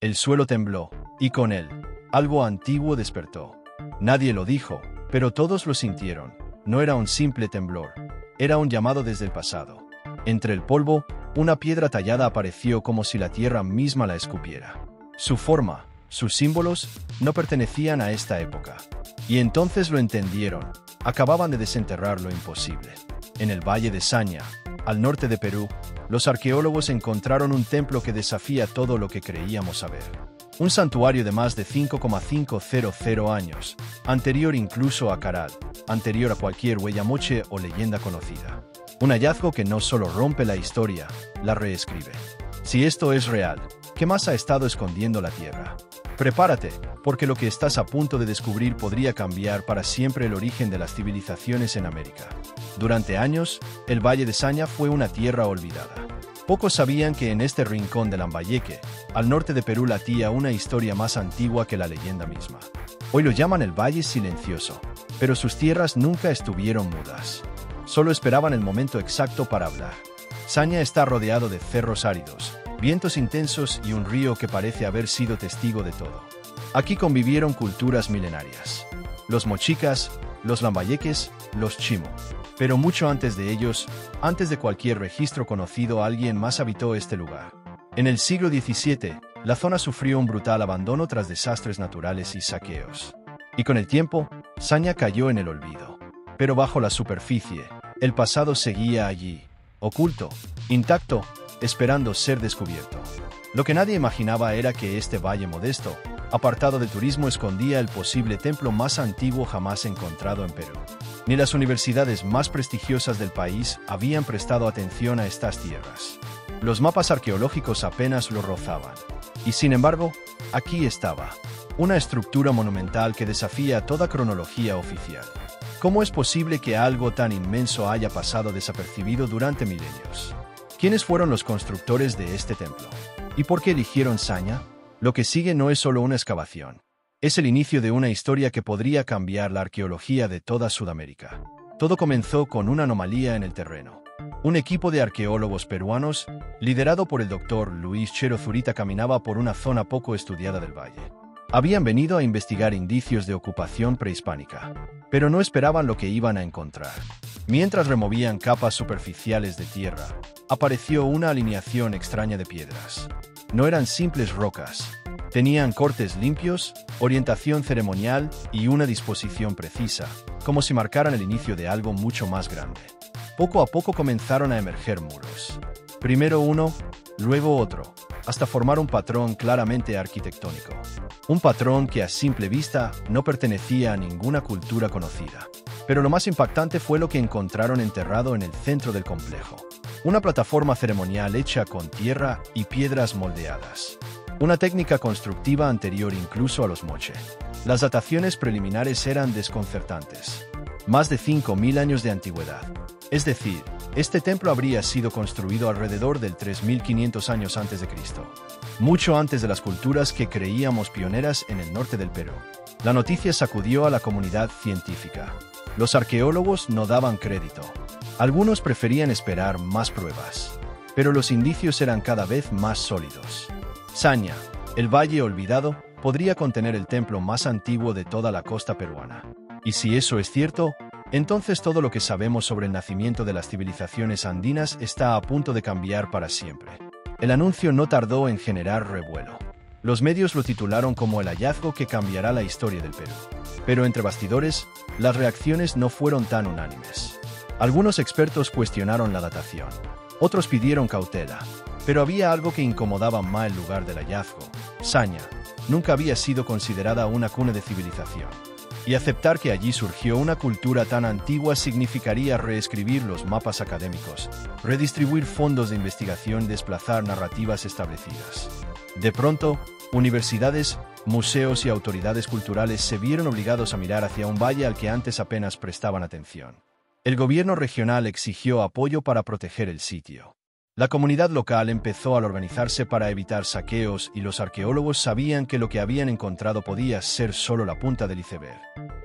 El suelo tembló, y con él, algo antiguo despertó. Nadie lo dijo, pero todos lo sintieron. No era un simple temblor, era un llamado desde el pasado. Entre el polvo, una piedra tallada apareció como si la tierra misma la escupiera. Su forma, sus símbolos, no pertenecían a esta época. Y entonces lo entendieron. Acababan de desenterrar lo imposible. En el valle de Saña, al norte de Perú, los arqueólogos encontraron un templo que desafía todo lo que creíamos saber. Un santuario de más de 5,500 años, anterior incluso a Caral, anterior a cualquier huellamoche o leyenda conocida. Un hallazgo que no solo rompe la historia, la reescribe. Si esto es real, ¿qué más ha estado escondiendo la Tierra? Prepárate, porque lo que estás a punto de descubrir podría cambiar para siempre el origen de las civilizaciones en América. Durante años, el Valle de Saña fue una tierra olvidada. Pocos sabían que en este rincón de Lambayeque, al norte de Perú, latía una historia más antigua que la leyenda misma. Hoy lo llaman el Valle Silencioso, pero sus tierras nunca estuvieron mudas. Solo esperaban el momento exacto para hablar. Saña está rodeado de cerros áridos, vientos intensos y un río que parece haber sido testigo de todo. Aquí convivieron culturas milenarias. Los mochicas, los lambayeques, los chimo. Pero mucho antes de ellos, antes de cualquier registro conocido, alguien más habitó este lugar. En el siglo XVII, la zona sufrió un brutal abandono tras desastres naturales y saqueos. Y con el tiempo, Saña cayó en el olvido. Pero bajo la superficie, el pasado seguía allí, oculto, intacto, esperando ser descubierto. Lo que nadie imaginaba era que este valle modesto, apartado del turismo, escondía el posible templo más antiguo jamás encontrado en Perú. Ni las universidades más prestigiosas del país habían prestado atención a estas tierras. Los mapas arqueológicos apenas lo rozaban. Y sin embargo, aquí estaba, una estructura monumental que desafía toda cronología oficial. ¿Cómo es posible que algo tan inmenso haya pasado desapercibido durante milenios? ¿Quiénes fueron los constructores de este templo? ¿Y por qué eligieron Saña? Lo que sigue no es solo una excavación. Es el inicio de una historia que podría cambiar la arqueología de toda Sudamérica. Todo comenzó con una anomalía en el terreno. Un equipo de arqueólogos peruanos, liderado por el doctor Luis Chero Zurita, caminaba por una zona poco estudiada del valle. Habían venido a investigar indicios de ocupación prehispánica, pero no esperaban lo que iban a encontrar. Mientras removían capas superficiales de tierra, apareció una alineación extraña de piedras. No eran simples rocas. Tenían cortes limpios, orientación ceremonial y una disposición precisa, como si marcaran el inicio de algo mucho más grande. Poco a poco comenzaron a emerger muros. Primero uno, luego otro, hasta formar un patrón claramente arquitectónico. Un patrón que a simple vista no pertenecía a ninguna cultura conocida. Pero lo más impactante fue lo que encontraron enterrado en el centro del complejo. Una plataforma ceremonial hecha con tierra y piedras moldeadas. Una técnica constructiva anterior incluso a los moche. Las dataciones preliminares eran desconcertantes. Más de 5.000 años de antigüedad. Es decir, este templo habría sido construido alrededor del 3.500 años antes de Cristo. Mucho antes de las culturas que creíamos pioneras en el norte del Perú. La noticia sacudió a la comunidad científica. Los arqueólogos no daban crédito. Algunos preferían esperar más pruebas. Pero los indicios eran cada vez más sólidos. Saña, el valle olvidado, podría contener el templo más antiguo de toda la costa peruana. Y si eso es cierto, entonces todo lo que sabemos sobre el nacimiento de las civilizaciones andinas está a punto de cambiar para siempre. El anuncio no tardó en generar revuelo. Los medios lo titularon como el hallazgo que cambiará la historia del Perú. Pero entre bastidores, las reacciones no fueron tan unánimes. Algunos expertos cuestionaron la datación. Otros pidieron cautela. Pero había algo que incomodaba más el lugar del hallazgo. Saña nunca había sido considerada una cuna de civilización. Y aceptar que allí surgió una cultura tan antigua significaría reescribir los mapas académicos, redistribuir fondos de investigación, desplazar narrativas establecidas. De pronto, universidades, museos y autoridades culturales se vieron obligados a mirar hacia un valle al que antes apenas prestaban atención. El gobierno regional exigió apoyo para proteger el sitio. La comunidad local empezó a organizarse para evitar saqueos y los arqueólogos sabían que lo que habían encontrado podía ser solo la punta del iceberg.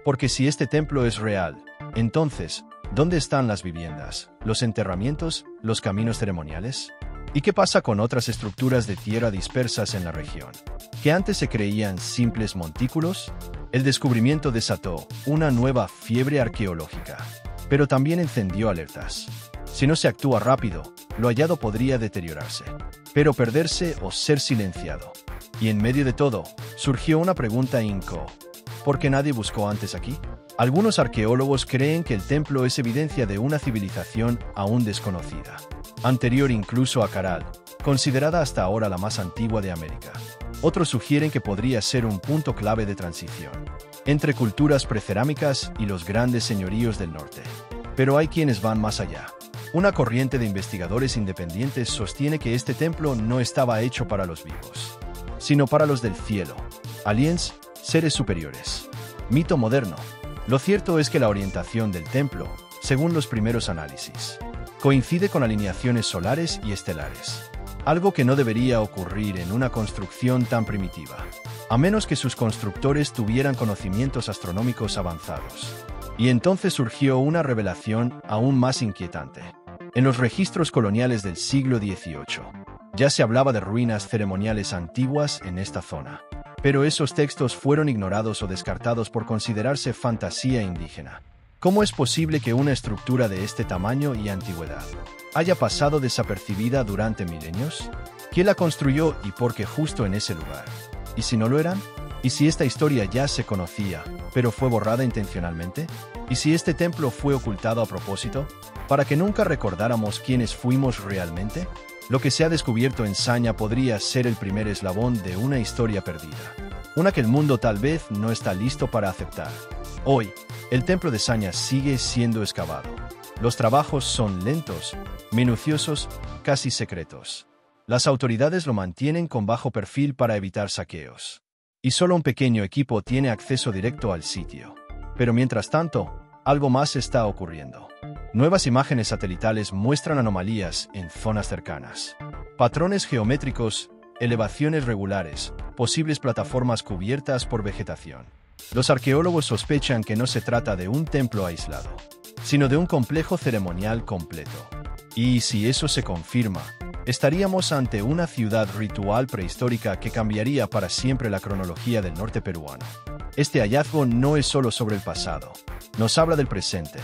Porque si este templo es real, entonces, ¿dónde están las viviendas, los enterramientos, los caminos ceremoniales? ¿Y qué pasa con otras estructuras de tierra dispersas en la región, que antes se creían simples montículos? El descubrimiento desató una nueva fiebre arqueológica, pero también encendió alertas. Si no se actúa rápido, lo hallado podría deteriorarse, pero perderse o ser silenciado. Y en medio de todo, surgió una pregunta incómoda. ¿Por qué nadie buscó antes aquí? Algunos arqueólogos creen que el templo es evidencia de una civilización aún desconocida, anterior incluso a Caral, considerada hasta ahora la más antigua de América. Otros sugieren que podría ser un punto clave de transición entre culturas precerámicas y los grandes señoríos del norte. Pero hay quienes van más allá. Una corriente de investigadores independientes sostiene que este templo no estaba hecho para los vivos, sino para los del cielo, aliens, seres superiores. Mito moderno. Lo cierto es que la orientación del templo, según los primeros análisis, coincide con alineaciones solares y estelares, algo que no debería ocurrir en una construcción tan primitiva, a menos que sus constructores tuvieran conocimientos astronómicos avanzados. Y entonces surgió una revelación aún más inquietante. En los registros coloniales del siglo XVIII, ya se hablaba de ruinas ceremoniales antiguas en esta zona, pero esos textos fueron ignorados o descartados por considerarse fantasía indígena. ¿Cómo es posible que una estructura de este tamaño y antigüedad haya pasado desapercibida durante milenios? ¿Quién la construyó y por qué justo en ese lugar? ¿Y si no lo eran? ¿Y si esta historia ya se conocía, pero fue borrada intencionalmente? ¿Y si este templo fue ocultado a propósito, para que nunca recordáramos quiénes fuimos realmente? Lo que se ha descubierto en Saña podría ser el primer eslabón de una historia perdida, una que el mundo tal vez no está listo para aceptar. Hoy, el templo de Saña sigue siendo excavado. Los trabajos son lentos, minuciosos, casi secretos. Las autoridades lo mantienen con bajo perfil para evitar saqueos, y solo un pequeño equipo tiene acceso directo al sitio. Pero mientras tanto, algo más está ocurriendo. Nuevas imágenes satelitales muestran anomalías en zonas cercanas. Patrones geométricos, elevaciones regulares, posibles plataformas cubiertas por vegetación. Los arqueólogos sospechan que no se trata de un templo aislado, sino de un complejo ceremonial completo. Y si eso se confirma, estaríamos ante una ciudad ritual prehistórica que cambiaría para siempre la cronología del norte peruano. Este hallazgo no es solo sobre el pasado, nos habla del presente,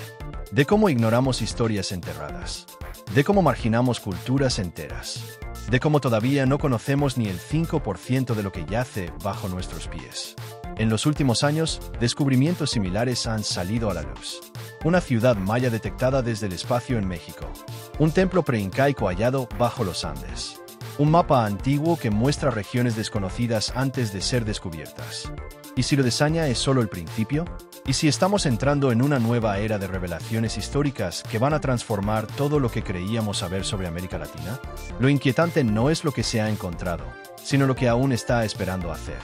de cómo ignoramos historias enterradas, de cómo marginamos culturas enteras, de cómo todavía no conocemos ni el 5% de lo que yace bajo nuestros pies. En los últimos años, descubrimientos similares han salido a la luz. Una ciudad maya detectada desde el espacio en México, un templo preincaico hallado bajo los Andes, un mapa antiguo que muestra regiones desconocidas antes de ser descubiertas. ¿Y si lo de Saña es solo el principio? ¿Y si estamos entrando en una nueva era de revelaciones históricas que van a transformar todo lo que creíamos saber sobre América Latina? Lo inquietante no es lo que se ha encontrado, sino lo que aún está esperando hacer.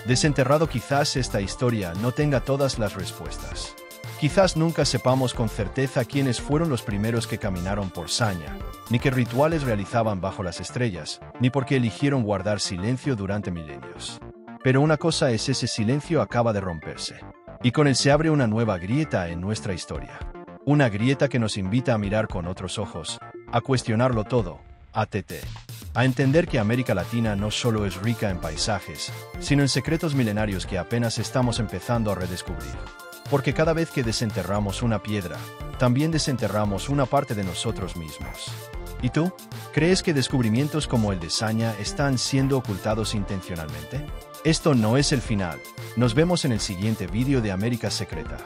Desenterrado, quizás esta historia no tenga todas las respuestas. Quizás nunca sepamos con certeza quiénes fueron los primeros que caminaron por Saña, ni qué rituales realizaban bajo las estrellas, ni por qué eligieron guardar silencio durante milenios. Pero una cosa es, ese silencio acaba de romperse, y con él se abre una nueva grieta en nuestra historia. Una grieta que nos invita a mirar con otros ojos, a cuestionarlo todo, a entender que América Latina no solo es rica en paisajes, sino en secretos milenarios que apenas estamos empezando a redescubrir. Porque cada vez que desenterramos una piedra, también desenterramos una parte de nosotros mismos. ¿Y tú? ¿Crees que descubrimientos como el de Saña están siendo ocultados intencionalmente? Esto no es el final. Nos vemos en el siguiente vídeo de América Secreta.